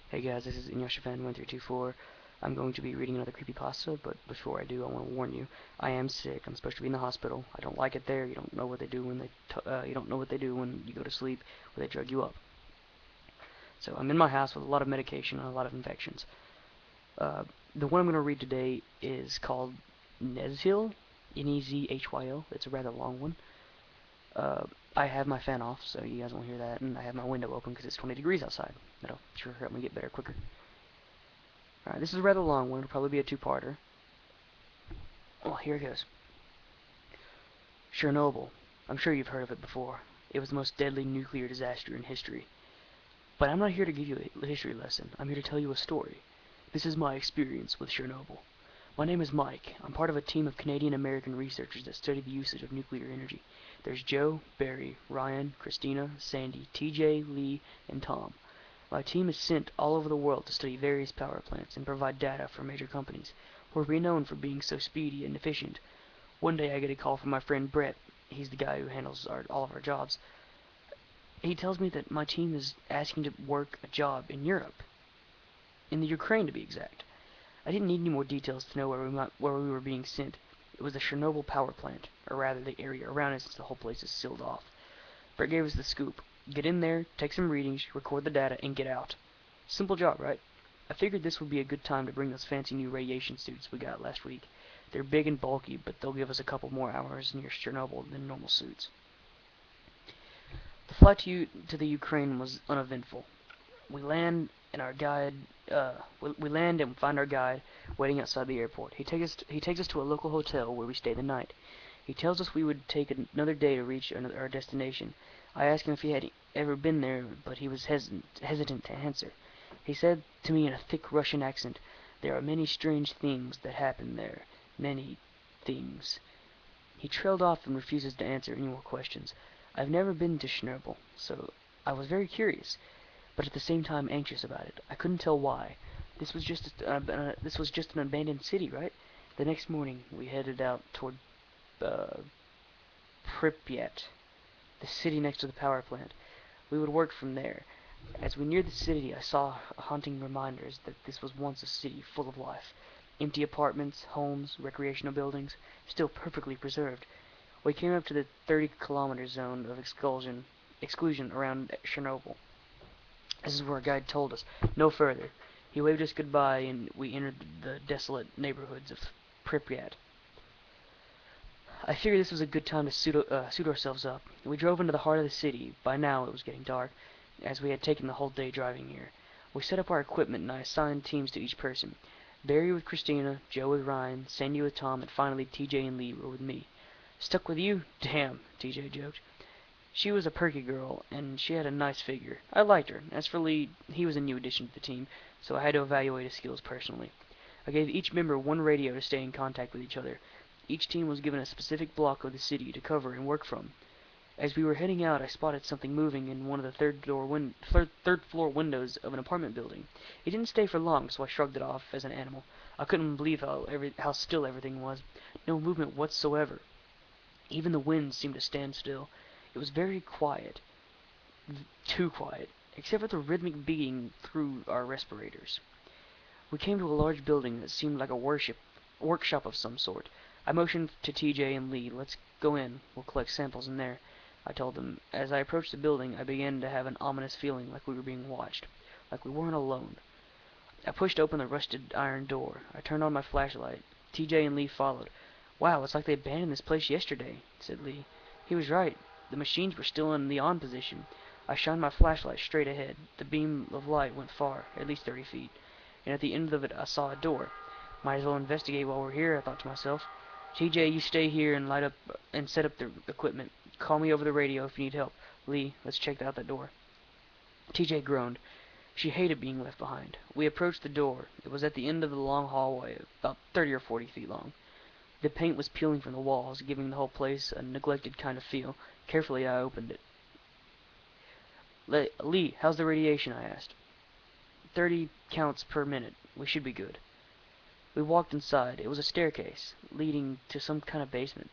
Hey guys, this is Inyashafan1324. I'm going to be reading another creepypasta, but before I do, I want to warn you. I am sick. I'm supposed to be in the hospital. I don't like it there. You don't know what they do when you don't know what they do when you go to sleep, or they drug you up. So I'm in my house with a lot of medication and a lot of infections. Uh, the one I'm going to read today is called Nezhyl, Nezhyl. It's a rather long one. Uh, I have my fan off, so you guys won't hear that, and I have my window open because it's 20 degrees outside. That'll sure help me get better quicker. Alright, this is a rather long one. It'll probably be a two-parter. Well, here it goes. Chernobyl. I'm sure you've heard of it before. It was the most deadly nuclear disaster in history. But I'm not here to give you a history lesson. I'm here to tell you a story. This is my experience with Chernobyl. My name is Mike. I'm part of a team of Canadian-American researchers that study the usage of nuclear energy. There's Joe, Barry, Ryan, Christina, Sandy, TJ, Lee, and Tom. My team is sent all over the world to study various power plants and provide data for major companies. We're renowned for being so speedy and efficient. One day I get a call from my friend Brett. He's the guy who handles all of our jobs. He tells me that my team is asking to work a job in Europe. In the Ukraine, to be exact. I didn't need any more details to know where we were being sent. It was the Chernobyl power plant, or rather the area around it since the whole place is sealed off. Brett gave us the scoop. Get in there, take some readings, record the data, and get out. Simple job, right? I figured this would be a good time to bring those fancy new radiation suits we got last week. They're big and bulky, but they'll give us a couple more hours near Chernobyl than normal suits. The flight to the Ukraine was uneventful. We land and our guide we land and find our guide waiting outside the airport. He takes us to a local hotel where we stay the night. He tells us we would take another day to reach our destination. I asked him if he had ever been there, but he was hesitant to answer. He said to me in a thick Russian accent, "There are many strange things that happen there. Many things." He trailed off and refuses to answer any more questions. I've never been to Chernobyl, so I was very curious, but at the same time anxious about it. I couldn't tell why. This was just an abandoned city, right? The next morning, we headed out toward uh, Pripyat, the city next to the power plant. We would work from there. As we neared the city, I saw haunting reminders that this was once a city full of life. Empty apartments, homes, recreational buildings, still perfectly preserved. We came up to the 30-kilometer zone of exclusion around Chernobyl. This is where our guide told us, no further. He waved us goodbye and we entered the desolate neighborhoods of Pripyat. I figured this was a good time to suit ourselves up. We drove into the heart of the city. By now it was getting dark, as we had taken the whole day driving here. We set up our equipment and I assigned teams to each person. Barry with Christina, Joe with Ryan, Sandy with Tom, and finally TJ and Lee were with me. "Stuck with you? Damn," TJ joked. She was a perky girl, and she had a nice figure. I liked her. As for Lee, he was a new addition to the team, so I had to evaluate his skills personally. I gave each member one radio to stay in contact with each other. Each team was given a specific block of the city to cover and work from. As we were heading out, I spotted something moving in one of the third floor windows of an apartment building. It didn't stay for long, so I shrugged it off as an animal. I couldn't believe how still everything was. No movement whatsoever. Even the wind seemed to stand still. It was very quiet. Too quiet, except for the rhythmic beating through our respirators. We came to a large building that seemed like a workshop of some sort. I motioned to TJ and Lee. "Let's go in. We'll collect samples in there," I told them. As I approached the building, I began to have an ominous feeling like we were being watched, like we weren't alone. I pushed open the rusted iron door. I turned on my flashlight. TJ and Lee followed. "Wow, it's like they abandoned this place yesterday," said Lee. He was right. The machines were still in the on position. I shined my flashlight straight ahead. The beam of light went far, at least 30 feet, and at the end of it I saw a door. Might as well investigate while we're here, I thought to myself. TJ, you stay here and light up and set up the equipment. Call me over the radio if you need help. Lee, let's check out that door. TJ groaned. She hated being left behind. We approached the door. It was at the end of the long hallway, about 30 or 40 feet long. The paint was peeling from the walls, giving the whole place a neglected kind of feel. Carefully I opened it. "Lee, how's the radiation?" I asked. 30 counts per minute. We should be good." We walked inside. It was a staircase, leading to some kind of basement.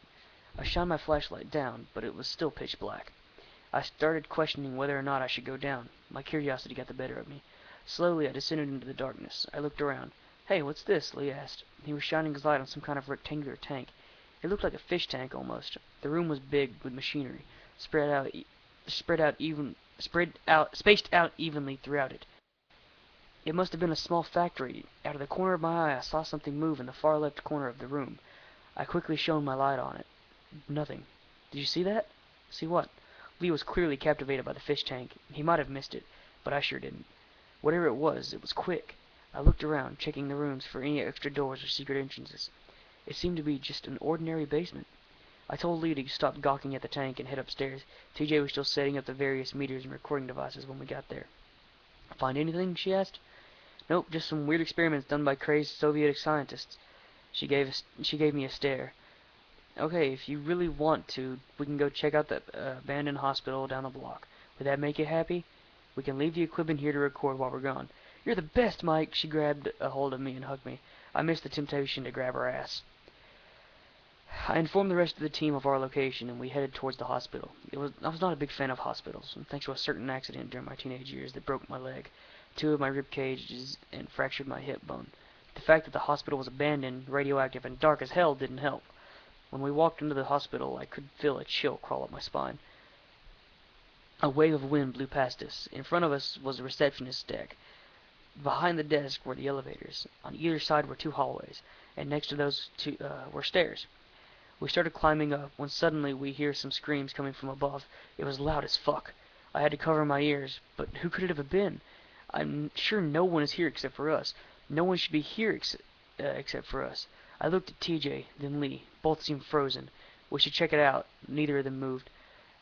I shined my flashlight down, but it was still pitch black. I started questioning whether or not I should go down. My curiosity got the better of me. Slowly, I descended into the darkness. I looked around. "Hey, what's this?" Lee asked. He was shining his light on some kind of rectangular tank. It looked like a fish tank almost. The room was big, with machinery spaced out evenly throughout it. It must have been a small factory. Out of the corner of my eye, I saw something move in the far left corner of the room. I quickly shone my light on it. Nothing. Did you see that? See what? Lee was clearly captivated by the fish tank. He might have missed it, but I sure didn't. Whatever it was quick. I looked around, checking the rooms for any extra doors or secret entrances. It seemed to be just an ordinary basement. I told Lee to stop gawking at the tank and head upstairs. TJ was still setting up the various meters and recording devices when we got there. "Find anything?" she asked. "Nope, just some weird experiments done by crazed Soviet scientists." She gave me a stare. "Okay, if you really want to, we can go check out that abandoned hospital down the block. Would that make you happy? We can leave the equipment here to record while we're gone." "You're the best, Mike!" She grabbed a hold of me and hugged me. I missed the temptation to grab her ass. I informed the rest of the team of our location, and we headed towards the hospital. I was not a big fan of hospitals, and thanks to a certain accident during my teenage years that broke my leg, 2 of my rib cages, and fractured my hip bone. The fact that the hospital was abandoned, radioactive, and dark as hell didn't help. When we walked into the hospital, I could feel a chill crawl up my spine. A wave of wind blew past us. In front of us was the receptionist's desk. Behind the desk were the elevators. On either side were 2 hallways, and next to those two were stairs. We started climbing up, when suddenly we hear some screams coming from above. It was loud as fuck. I had to cover my ears, but who could it have been? I'm sure no one is here except for us. No one should be here except for us. I looked at TJ, then Lee. Both seemed frozen. We should check it out. Neither of them moved.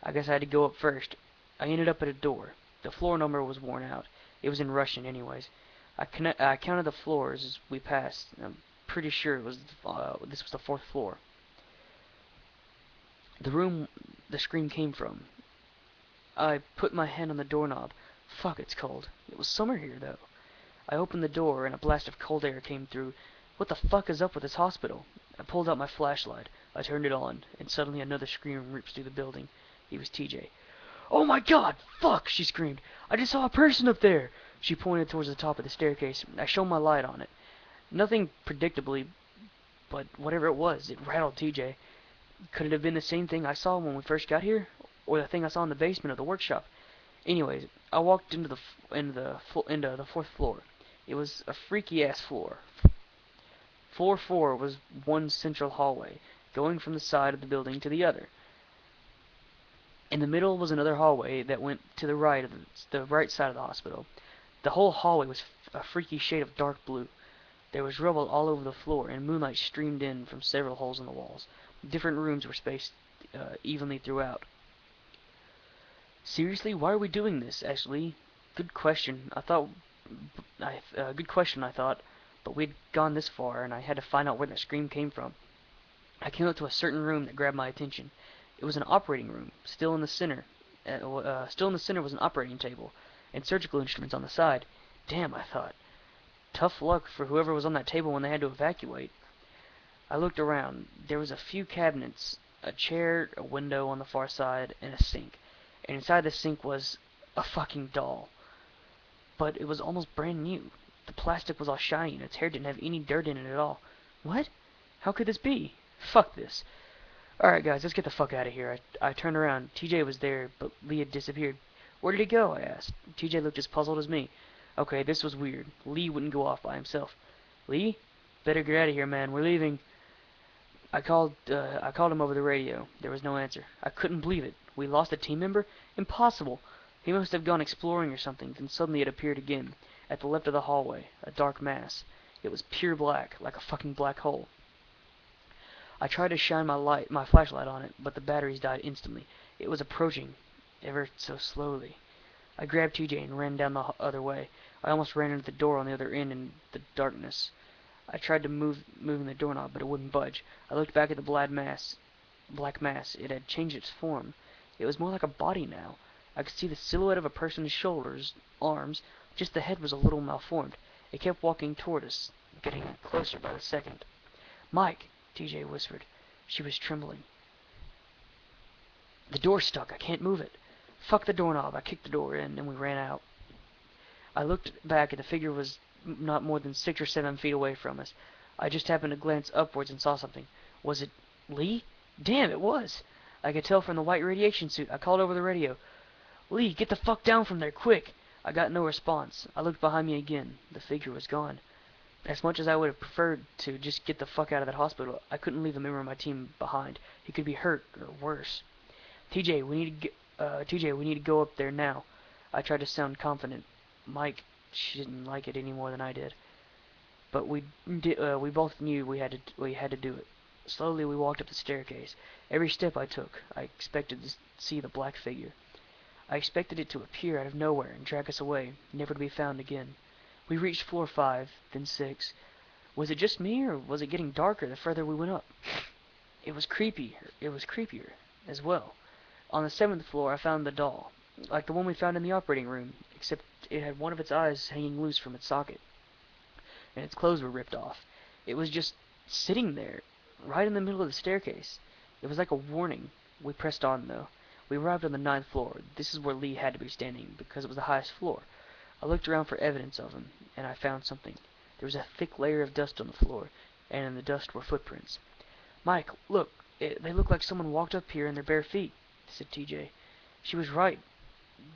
I guess I had to go up first. I ended up at a door. The floor number was worn out. It was in Russian anyways. I counted the floors as we passed. I'm pretty sure this was the 4th floor. The room the scream came from. I put my hand on the doorknob. Fuck, it's cold. It was summer here, though. I opened the door, and a blast of cold air came through. What the fuck is up with this hospital? I pulled out my flashlight. I turned it on, and suddenly another scream rips through the building. It was TJ. "Oh my god! Fuck!" she screamed. "I just saw a person up there!" She pointed towards the top of the staircase. I shone my light on it. Nothing predictably, but whatever it was, it rattled TJ. Could it have been the same thing I saw when we first got here? Or the thing I saw in the basement of the workshop? Anyways, I walked into the 4th floor. It was a freaky-ass floor. Floor 4 was one central hallway, going from the side of the building to the other. In the middle was another hallway that went to the right side of the hospital. The whole hallway was a freaky shade of dark blue. There was rubble all over the floor, and moonlight streamed in from several holes in the walls. Different rooms were spaced evenly throughout. "Seriously, why are we doing this?" asked Lee. Good question, I thought, but we'd gone this far, and I had to find out where that scream came from. I came up to a certain room that grabbed my attention. It was an operating room. Still in the center was an operating table, and surgical instruments on the side. Damn, I thought. Tough luck for whoever was on that table when they had to evacuate. I looked around. There was a few cabinets, a chair, a window on the far side, and a sink. And inside the sink was a fucking doll. But it was almost brand new. The plastic was all shiny, and its hair didn't have any dirt in it at all. What? How could this be? Fuck this. Alright guys, let's get the fuck out of here. I turned around. TJ was there, but Lee had disappeared. "Where did he go?" I asked. TJ looked as puzzled as me. Okay, this was weird. Lee wouldn't go off by himself. "Lee? Better get out of here, man. We're leaving." I called him over the radio. There was no answer. I couldn't believe it. We lost a team member? Impossible. He must have gone exploring or something. Then suddenly it appeared again, at the left of the hallway, a dark mass. It was pure black, like a fucking black hole. I tried to shine my flashlight on it, but the batteries died instantly. It was approaching, ever so slowly. I grabbed TJ and ran down the other way. I almost ran into the door on the other end in the darkness. I tried to moving the doorknob, but it wouldn't budge. I looked back at the black mass. It had changed its form. It was more like a body now. I could see the silhouette of a person's shoulders, arms. Just the head was a little malformed. It kept walking toward us, getting closer by the second. "Mike," TJ whispered. She was trembling. "The door's stuck. I can't move it." "Fuck the doorknob." I kicked the door in, and we ran out. I looked back and the figure was not more than 6 or 7 feet away from us. I just happened to glance upwards and saw something. Was it Lee? Damn, it was! I could tell from the white radiation suit. I called over the radio. Lee, get the fuck down from there, quick! I got no response. I looked behind me again. The figure was gone. As much as I would have preferred to just get the fuck out of that hospital, I couldn't leave a member of my team behind. He could be hurt, or worse. TJ, we need to go up there now. I tried to sound confident. Mike, she didn't like it any more than I did. But we both knew we had to do it. Slowly we walked up the staircase. Every step I took, I expected to see the black figure. I expected it to appear out of nowhere and drag us away, never to be found again. We reached floor 5, then 6. Was it just me, or was it getting darker the further we went up? It was creepier as well. On the 7th floor I found the doll, like the one we found in the operating room, except it had one of its eyes hanging loose from its socket, and its clothes were ripped off. It was just sitting there, right in the middle of the staircase. It was like a warning. We pressed on, though. We arrived on the 9th floor. This is where Lee had to be standing, because it was the highest floor. I looked around for evidence of him, and I found something. There was a thick layer of dust on the floor, and in the dust were footprints. Mike, look. They look like someone walked up here in their bare feet, said TJ. She was right.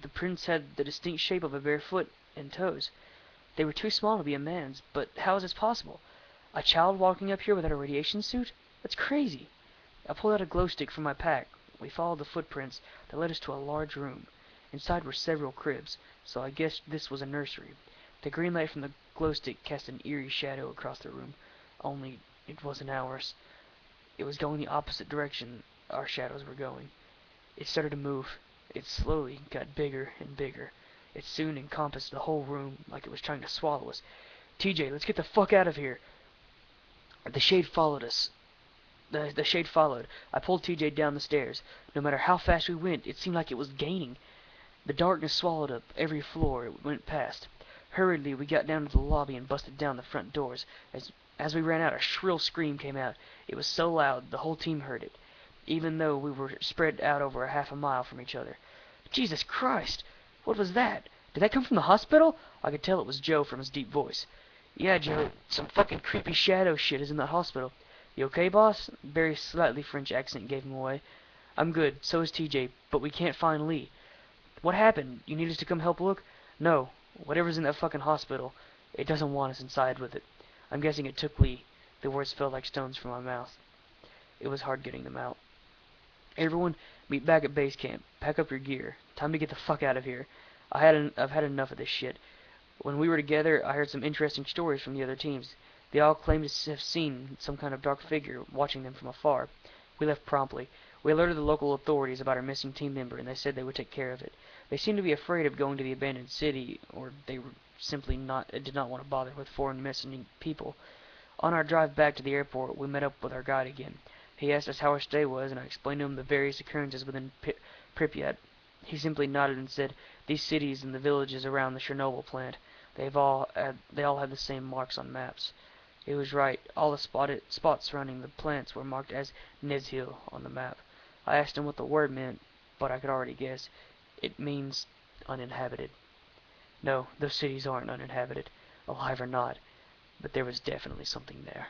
The prints had the distinct shape of a bare foot and toes. They were too small to be a man's, but how is this possible? A child walking up here without a radiation suit? That's crazy. I pulled out a glow stick from my pack. We followed the footprints that led us to a large room. Inside were several cribs, so I guessed this was a nursery. The green light from the glow stick cast an eerie shadow across the room, only it wasn't ours. It was going the opposite direction our shadows were going. It started to move. It slowly got bigger and bigger. It soon encompassed the whole room like it was trying to swallow us. TJ, let's get the fuck out of here. The shade followed us. The shade followed. I pulled TJ down the stairs. No matter how fast we went, it seemed like it was gaining. The darkness swallowed up every floor it went past. Hurriedly, we got down to the lobby and busted down the front doors. As we ran out, a shrill scream came out. It was so loud, the whole team heard it, even though we were spread out over a half a mile from each other. Jesus Christ! What was that? Did that come from the hospital? I could tell it was Joe from his deep voice. Yeah, Joe, some fucking creepy shadow shit is in that hospital. You okay, boss? Barry's slightly French accent gave him away. I'm good, so is TJ, but we can't find Lee. What happened? You need us to come help look? No. Whatever's in that fucking hospital, it doesn't want us inside with it. I'm guessing it took Lee. The words fell like stones from my mouth. It was hard getting them out. Everyone, meet back at base camp. Pack up your gear. Time to get the fuck out of here. I've had enough of this shit. When we were together, I heard some interesting stories from the other teams. They all claimed to have seen some kind of dark figure watching them from afar. We left promptly. We alerted the local authorities about our missing team member, and they said they would take care of it. They seemed to be afraid of going to the abandoned city, or they were simply did not want to bother with foreign missing people. On our drive back to the airport, we met up with our guide again. He asked us how our stay was, and I explained to him the various occurrences within Pripyat. He simply nodded and said, "These cities and the villages around the Chernobyl plant, they all have the same marks on maps." He was right. All the spots surrounding the plants were marked as Nezhyl on the map. I asked him what the word meant, but I could already guess. It means uninhabited. No, those cities aren't uninhabited, alive or not, but there was definitely something there.